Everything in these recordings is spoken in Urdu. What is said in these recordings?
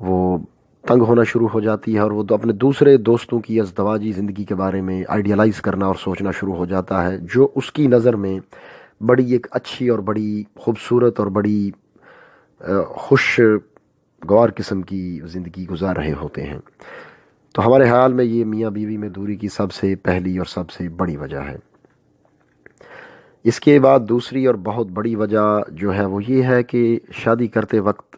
وہ تنگ ہونا شروع ہو جاتی ہے اور وہ اپنے دوسرے دوستوں کی ازدواجی زندگی کے بارے میں آئیڈیالائز کرنا اور سوچنا شروع ہو جاتا ہے، جو اس کی نظر میں بڑی ایک اچھی اور بڑی خوبصورت اور بڑی خوش گوار قسم کی زندگی گزار رہے ہوتے ہیں۔ تو ہمارے خیال میں یہ میاں بیوی میں دوری کی سب سے پہلی اور سب سے بڑی وجہ ہے۔ اس کے بعد دوسری اور بہت بڑی وجہ جو ہے وہ یہ ہے کہ شادی کرتے وقت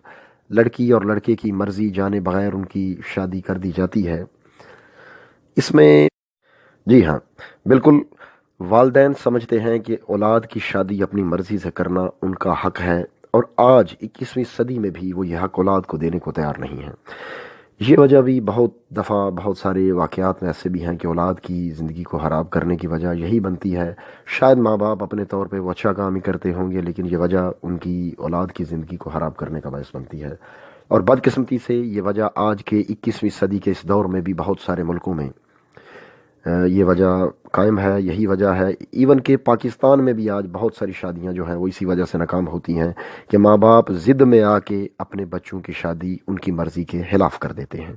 لڑکی اور لڑکے کی مرضی جانے بغیر ان کی شادی کر دی جاتی ہے۔ اس میں جی ہاں، بالکل، والدین سمجھتے ہیں کہ اولاد کی شادی اپنی مرضی سے کرنا ان کا حق ہے، اور آج 21ویں صدی میں بھی وہ یہ حق اولاد کو دینے کو تیار نہیں ہے۔ یہ وجہ بھی بہت دفعہ بہت سارے واقعات میں ایسے بھی ہیں کہ اولاد کی زندگی کو خراب کرنے کی وجہ یہی بنتی ہے۔ شاید ماں باپ اپنے طور پہ وہ اچھا کام ہی کرتے ہوں گے، لیکن یہ وجہ ان کی اولاد کی زندگی کو خراب کرنے کا باعث بنتی ہے، اور بدقسمتی سے یہ وجہ آج کے 21ویں صدی کے اس دور میں بھی بہت سارے ملکوں میں یہ وجہ قائم ہے، یہی وجہ ہے۔ ایون کہ پاکستان میں بھی آج بہت ساری شادیاں جو ہیں وہ اسی وجہ سے ناکام ہوتی ہیں کہ ماں باپ ضد میں آ کے اپنے بچوں کی شادی ان کی مرضی کے خلاف کر دیتے ہیں۔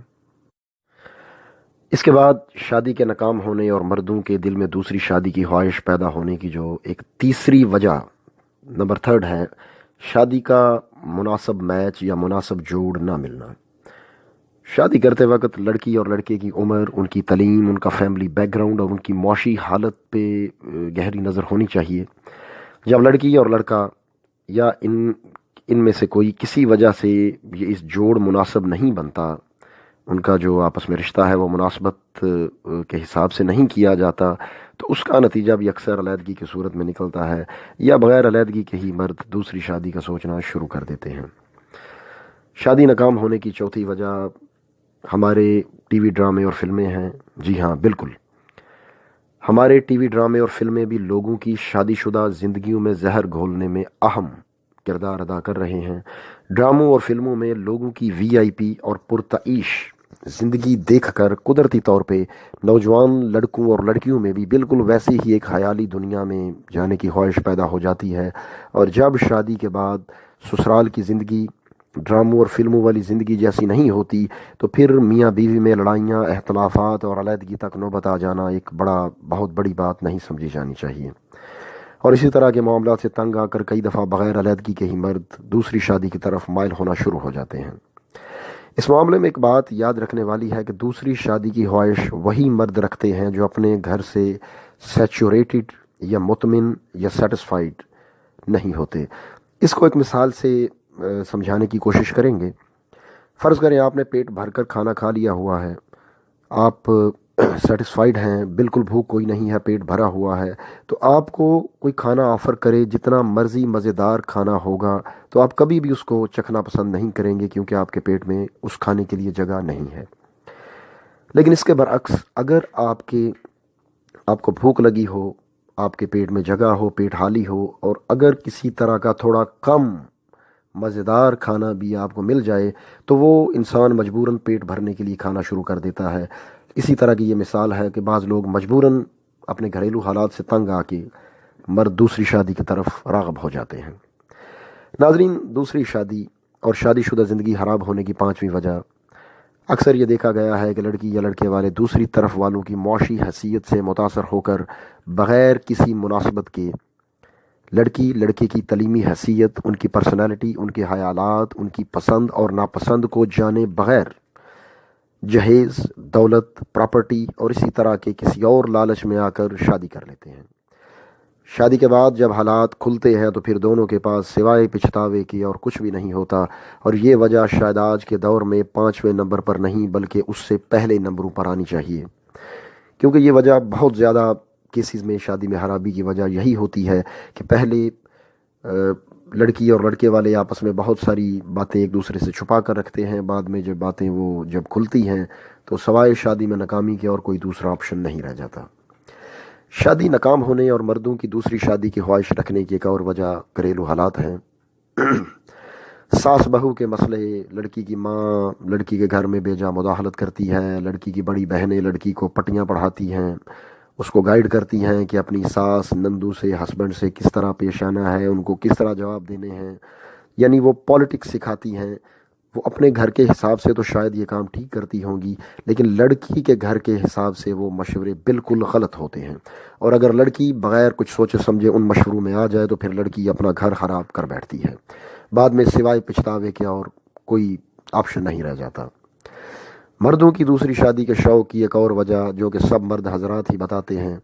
اس کے بعد شادی کے ناکام ہونے اور مردوں کے دل میں دوسری شادی کی خواہش پیدا ہونے کی جو ایک تیسری وجہ نمبر 3 ہے، شادی کا مناسب میچ یا مناسب جوڑ نہ ملنا۔ شادی کرتے وقت لڑکی اور لڑکے کی عمر، ان کی تعلیم، ان کا فیملی بیک گراؤنڈ اور ان کی معاشی حالت پہ گہری نظر ہونی چاہیے۔ جب لڑکی اور لڑکا یا ان میں سے کوئی کسی وجہ سے یہ اس جوڑ مناسب نہیں بنتا، ان کا جو آپس میں رشتہ ہے وہ مناسبت کے حساب سے نہیں کیا جاتا، تو اس کا نتیجہ بھی اکثر علیحدگی کی صورت میں نکلتا ہے، یا بغیر علیحدگی کے ہی مرد دوسری شادی کا سوچنا شروع کر دیتے ہیں۔ شادی ناکام ہونے کی چوتھی وجہ ہمارے ٹی وی ڈرامے اور فلمیں ہیں۔ جی ہاں، بالکل، ہمارے ٹی وی ڈرامے اور فلمیں بھی لوگوں کی شادی شدہ زندگیوں میں زہر گھولنے میں اہم کردار ادا کر رہے ہیں۔ ڈراموں اور فلموں میں لوگوں کی وی آئی پی اور پرتعیش زندگی دیکھ کر قدرتی طور پہ نوجوان لڑکوں اور لڑکیوں میں بھی بالکل ویسی ہی ایک خیالی دنیا میں جانے کی خواہش پیدا ہو جاتی ہے، اور جب شادی کے بعد سسرال کی زندگی ڈراموں اور فلموں والی زندگی جیسی نہیں ہوتی، تو پھر میاں بیوی میں لڑائیاں، اختلافات اور علیحدگی تک نوبت آ جانا ایک بہت بڑی بات نہیں سمجھی جانی چاہیے۔ اور اسی طرح کے معاملات سے تنگ آ کر کئی دفعہ بغیر علیحدگی کے ہی مرد دوسری شادی کی طرف مائل ہونا شروع ہو جاتے ہیں۔ اس معاملے میں ایک بات یاد رکھنے والی ہے کہ دوسری شادی کی خواہش وہی مرد رکھتے ہیں جو اپنے گھر سے سیچوریٹڈ یا مطمئن یا سیٹسفائیڈ نہیں ہوتے۔ اس کو ایک مثال سے سمجھانے کی کوشش کریں گے۔ فرض کریں آپ نے پیٹ بھر کر کھانا کھا لیا ہوا ہے، آپ سیٹسفائیڈ ہیں، بالکل بھوک کوئی نہیں ہے، پیٹ بھرا ہوا ہے، تو آپ کو کوئی کھانا آفر کرے جتنا مرضی مزیدار کھانا ہوگا تو آپ کبھی بھی اس کو چکھنا پسند نہیں کریں گے، کیونکہ آپ کے پیٹ میں اس کھانے کے لیے جگہ نہیں ہے۔ لیکن اس کے برعکس، اگر آپ کو بھوک لگی ہو، آپ کے پیٹ میں جگہ ہو، پیٹ خالی ہو، اور اگر کسی طرح کا تھوڑا کم مزیدار کھانا بھی آپ کو مل جائے تو وہ انسان مجبوراً پیٹ بھرنے کے لیے کھانا شروع کر دیتا ہے۔ اسی طرح کی یہ مثال ہے کہ بعض لوگ مجبوراً اپنے گھریلو حالات سے تنگ آ کے مرد دوسری شادی کی طرف راغب ہو جاتے ہیں۔ ناظرین، دوسری شادی اور شادی شدہ زندگی خراب ہونے کی 5ویں وجہ، اکثر یہ دیکھا گیا ہے کہ لڑکی یا لڑکے والے دوسری طرف والوں کی معاشی حیثیت سے متاثر ہو کر بغیر کسی مناسبت کے لڑکی لڑکے کی تعلیمی حیثیت، ان کی پرسنالٹی، ان کے خیالات، ان کی پسند اور ناپسند کو جانے بغیر جہیز، دولت، پراپرٹی اور اسی طرح کے کسی اور لالچ میں آ کر شادی کر لیتے ہیں۔ شادی کے بعد جب حالات کھلتے ہیں تو پھر دونوں کے پاس سوائے پچھتاوے کی اور کچھ بھی نہیں ہوتا، اور یہ وجہ شاید آج کے دور میں 5ویں نمبر پر نہیں بلکہ اس سے پہلے نمبروں پر آنی چاہیے، کیونکہ یہ وجہ بہت زیادہ کیسز میں شادی میں خرابی کی وجہ یہی ہوتی ہے کہ پہلے لڑکی اور لڑکے والے آپس میں بہت ساری باتیں ایک دوسرے سے چھپا کر رکھتے ہیں، بعد میں جب باتیں جب کھلتی ہیں تو سوائے شادی میں ناکامی کے اور کوئی دوسرا آپشن نہیں رہ جاتا۔ شادی ناکام ہونے اور مردوں کی دوسری شادی کی خواہش رکھنے کی ایک اور وجہ گھریلو حالات ہیں۔ ساس بہو کے مسئلے، لڑکی کی ماں لڑکی کے گھر میں بیجا مداخلت کرتی ہے، لڑکی کی بڑی بہنیں لڑکی کو پٹیاں پڑھاتی ہیں، اس کو گائیڈ کرتی ہیں کہ اپنی ساس نندو سے، ہسبینڈ سے کس طرح پیش آنا ہے، ان کو کس طرح جواب دینے ہیں، یعنی وہ پالیٹکس سکھاتی ہیں، وہ اپنے گھر کے حساب سے تو شاید یہ کام ٹھیک کرتی ہوں گی، لیکن لڑکی کے گھر کے حساب سے وہ مشورے بالکل غلط ہوتے ہیں، اور اگر لڑکی بغیر کچھ سوچے سمجھے ان مشوروں میں آ جائے تو پھر لڑکی اپنا گھر خراب کر بیٹھتی ہے، بعد میں سوائے پچھتاوے کے اور کوئی آپشن نہیں رہ جاتا۔ مردوں کی دوسری شادی کے شوق کی ایک اور وجہ جو کہ سب مرد حضرات ہی بتاتے ہیں،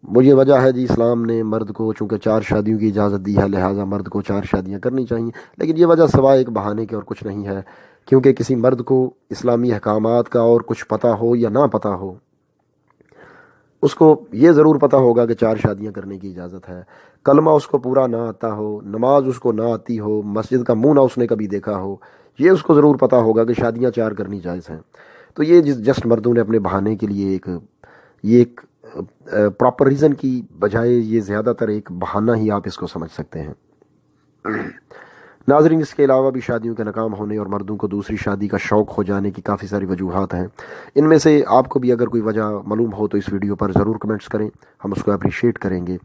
وہ یہ وجہ ہے جی اسلام نے مرد کو چونکہ 4 شادیوں کی اجازت دی ہے، لہٰذا مرد کو 4 شادیاں کرنی چاہیے، لیکن یہ وجہ سوائے ایک بہانے کے اور کچھ نہیں ہے، کیونکہ کسی مرد کو اسلامی احکامات کا اور کچھ پتہ ہو یا نہ پتہ ہو، اس کو یہ ضرور پتہ ہوگا کہ 4 شادیاں کرنے کی اجازت ہے، کلمہ اس کو پورا نہ آتا ہو، نماز اس کو نہ آتی ہو، مسجد کا منہ نہ اس نے کبھی دیکھا ہو، یہ اس کو ضرور پتہ ہوگا کہ شادیاں 4 کرنی جائز ہیں۔ تو یہ جسٹ مردوں نے اپنے بہانے کے لیے ایک پراپر ریزن کی بجائے یہ زیادہ تر ایک بہانہ ہی آپ اس کو سمجھ سکتے ہیں۔ ناظرین، اس کے علاوہ بھی شادیوں کے ناکام ہونے اور مردوں کو دوسری شادی کا شوق ہو جانے کی کافی ساری وجوہات ہیں، ان میں سے آپ کو بھی اگر کوئی وجہ معلوم ہو تو اس ویڈیو پر ضرور کمنٹس کریں، ہم اس کو اپریشیٹ کریں گے۔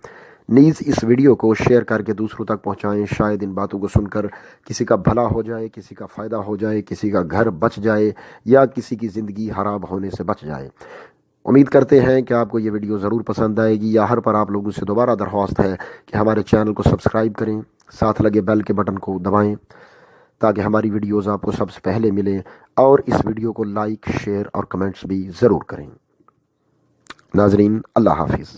نیز اس ویڈیو کو شیئر کر کے دوسروں تک پہنچائیں، شاید ان باتوں کو سن کر کسی کا بھلا ہو جائے، کسی کا فائدہ ہو جائے، کسی کا گھر بچ جائے یا کسی کی زندگی خراب ہونے سے بچ جائے۔ امید کرتے ہیں کہ آپ کو یہ ویڈیو ضرور پسند آئے گی۔ ہر پر آپ لوگوں سے دوبارہ درخواست ہے کہ ہمارے چینل کو سبسکرائب کریں، ساتھ لگے بیل کے بٹن کو دبائیں تاکہ ہماری ویڈیوز آپ کو سب سے پہلے ملیں، اور اس ویڈیو کو لائک، شیئر اور کمنٹس بھی ضرور کریں۔ ناظرین، اللہ حافظ۔